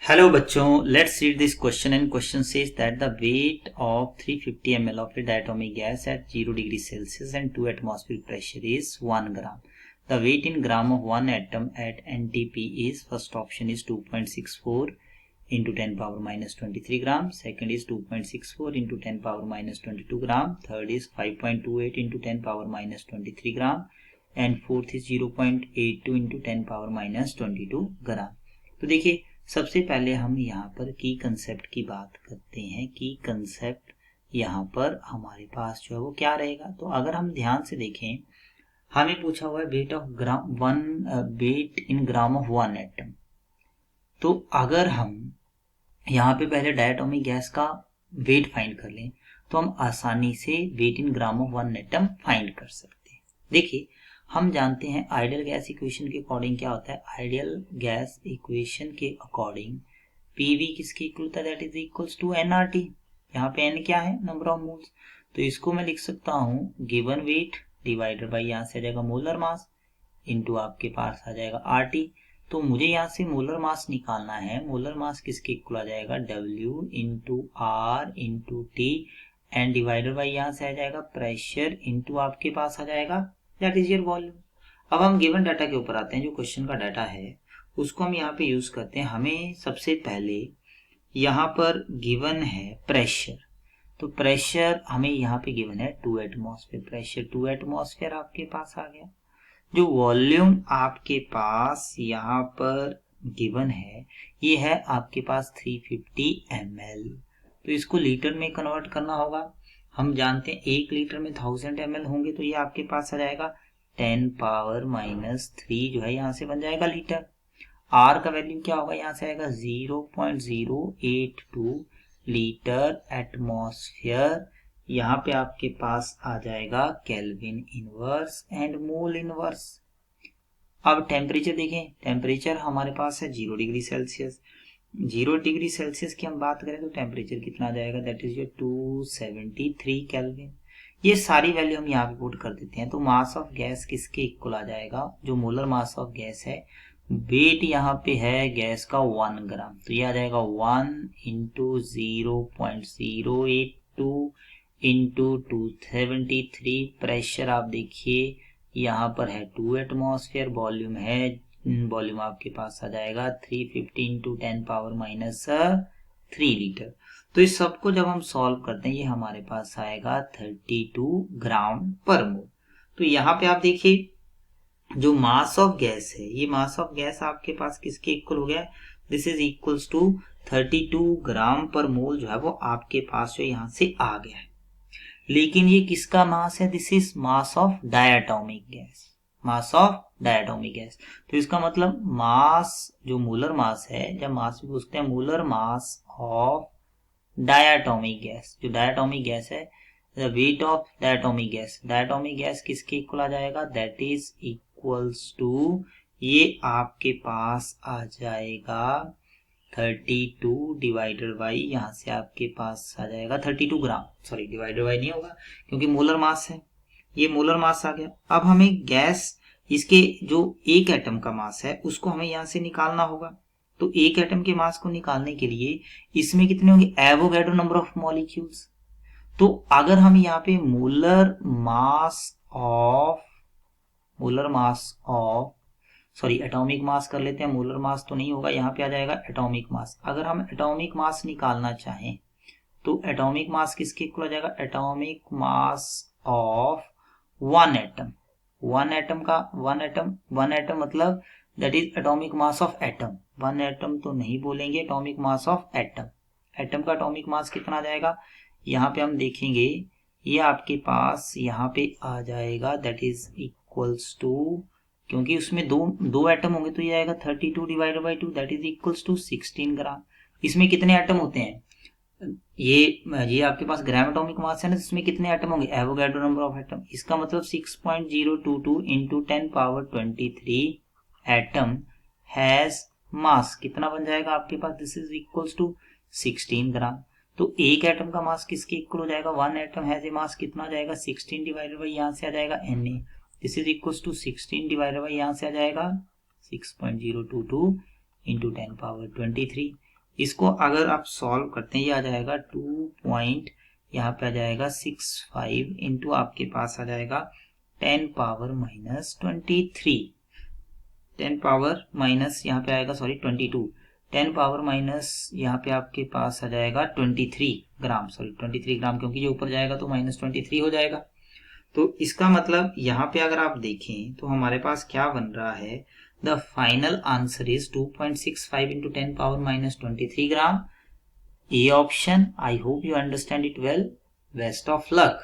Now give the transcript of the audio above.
Hello बच्चों, let's read this question and question says that the weight of 350 ml of a diatomic gas at 0 degree Celsius and 2 atmosphere pressure is 1 gram. The weight in gram of one atom at NTP is, first option is 2.64 into 10 power minus 23 gram, second is 2.64 into 10 power minus 22 gram, third is 5.28 into 10 power minus 23 gram and fourth is 0.82 into 10 power minus 22 gram. तो देखिए, सबसे पहले हम यहाँ पर की concept की बात करते हैं। की कंसेप्ट यहाँ पर हमारे पास जो है वो क्या रहेगा। तो अगर हम ध्यान से देखें, हमें पूछा हुआ है weight of weight in gram of one atom. तो अगर हम यहाँ पे पहले डायटोमिक गैस का वेट फाइंड कर लें तो हम आसानी से weight in gram of one atom find कर सकते हैं। देखिए, हम जानते हैं आइडियल गैस इक्वेशन के अकॉर्डिंग क्या होता है। आइडियल गैस इक्वेशन के अकॉर्डिंग पीवी किसके इक्वल होता है, that is equals to NRT. यहाँ पे एन क्या है, नंबर ऑफ मोल्स। तो इसको मैं लिख सकता हूँ गिवन वेट डिवाइडेड बाई यहाँ से आ जाएगा मोलर मास इनटू आपके पास आ जाएगा आरटी। तो मुझे यहाँ से मोलर मास निकालना है। मोलर मास किसके इक्वल आ जाएगा, W into R into T and divided by यहाँ से आ जाएगा प्रेशर इंटू आपके पास आ जाएगा दैट इज योर वॉल्यूम। अब हम गिवन डाटा के ऊपर आते हैं। जो क्वेश्चन का डाटा है उसको हम यहाँ पे यूज करते हैं। हमें सबसे पहले यहाँ पर गिवन है प्रेशर। तो प्रेशर हमें यहाँ पे गिवन है 2 एटमॉस्फेयर। प्रेशर 2 एटमॉस्फेयर आपके पास आ गया। जो वॉल्यूम आपके पास यहाँ पर गिवन है ये है आपके पास 350 ml। तो इसको लीटर में कन्वर्ट करना होगा। हम जानते हैं 1 लीटर में 1000 ml होंगे, तो ये आपके पास आ जाएगा 10 पावर माइनस 3 जो है यहाँ से बन जाएगा लीटर। आर का वैल्यू क्या होगा, यहाँ से आएगा 0.082 लीटर एटमॉस्फेयर। यहाँ पे आपके पास आ जाएगा kelvin inverse and mole inverse. अब टेम्परेचर देखें, टेम्परेचर हमारे पास है 0 डिग्री सेल्सियस। 0 डिग्री सेल्सियस की हम बात करें तो टेम्परेचर कितना आ जाएगा, दैट इज योर 273 केल्विन। ये सारी वैल्यू हम यहाँ पे पुट कर देते हैं। तो मास ऑफ गैस किसके इक्वल आ जाएगा, जो मोलर मास ऑफ गैस है, वेट यहाँ पे है गैस का 1 ग्राम। तो ये आ जाएगा 1 इंटू 0.082 इंटू 273। प्रेशर आप देखिए यहाँ पर है 2 एटमॉस्फेयर। वॉल्यूम है, वॉल्यूम आपके पास आ जाएगा 350 इंटू 10 पावर माइनस 3 लीटर। तो इस सबको जब हम सॉल्व करते हैं ये हमारे पास आएगा 32 ग्राम पर मोल। तो यहाँ पे आप देखिए जो मास ऑफ गैस है, ये मास ऑफ गैस आपके पास किसके इक्वल हो गया, दिस इज इक्वल्स टू 32 ग्राम पर मोल जो है वो आपके पास जो यहाँ से आ गया है। लेकिन ये किसका मास है, this is mass of diatomic gas. Mass of diatomic gas. तो इसका मतलब मास, जो मोलर मास है, जब मास भी पूछते हैं, molar mass of diatomic gas, जो डायटोमिक गैस है, the weight of diatomic gas, diatomic gas किसके इक्वल आ जाएगा, दैट इज इक्वल्स टू, ये आपके पास आ जाएगा 32 डिवाइडेड बाई यहाँ से आपके पास आ जाएगा 32 ग्राम। सॉरी, डिवाइडेड बाई नहीं होगा क्योंकि मोलर मास है, ये मोलर मास आ गया। अब हमें गैस, इसके जो एक एटम का मास है उसको हमें यहाँ से निकालना होगा। तो एक एटम के मास को निकालने के लिए इसमें कितने होंगे, एवोगैड्रो नंबर ऑफ मॉलिक्यूल्स। तो अगर हम यहाँ पे molar mass of sorry atomic mass कर लेते हैं। मोलर मास तो नहीं होगा, यहाँ पे आ जाएगा एटॉमिक मास। अगर हम एटॉमिक मास निकालना चाहें तो एटॉमिक मास किसके इक्वल आ जाएगा, atomic mass of one atom. One atom मतलब that is atomic mass of atom. One atom तो नहीं बोलेंगे, atomic mass of atom. Atom का एटॉमिक मास कितना आ जाएगा, यहाँ पे हम देखेंगे ये आपके पास यहाँ पे आ जाएगा दैट इज इक्वल्स टू, क्योंकि उसमें दो एटम होंगे तो ये आएगा 32 divided by 2 that is equals to 16 gram. इसमें कितने एटम होते हैं, ये आपके पास ग्राम एटॉमिक मास है ना, इसमें कितने एटम होंगे, एवोगैड्रो नंबर ऑफ एटम। इसका मतलब 6.022 इंटू 10 पावर 23 एटम हैज मास। कितना बन जाएगा आपके पास, दिस इज इक्वल्स टू 16 ग्राम। तो एक एटम का मास किसके इक्वल हो जाएगा, वन एटम हैज ए मास, कितना आ जाएगा 16 डिवाइडेड बाई यहाँ से आ जाएगा Na। This is equals to 16 divided by यहाँ से आ जाएगा 6.022 इंटू 10 पावर 23 इसको अगर आप सॉल्व करते हैं ये आ जाएगा 2 यहाँ पे आ जाएगा 65 इंटू आपके पास आ जाएगा 10 पावर माइनस 23, 10 पावर माइनस यहाँ पे आएगा 22, 10 पावर माइनस यहाँ पे आपके पास आ जाएगा 23 ग्राम, 23 ग्राम, क्योंकि ये ऊपर जाएगा तो माइनस 23 हो जाएगा। तो इसका मतलब यहाँ पे अगर आप देखें तो हमारे पास क्या बन रहा है, the final answer is 2.65 into 10 power minus 23 gram. A option. I hope you understand it well. Best of luck.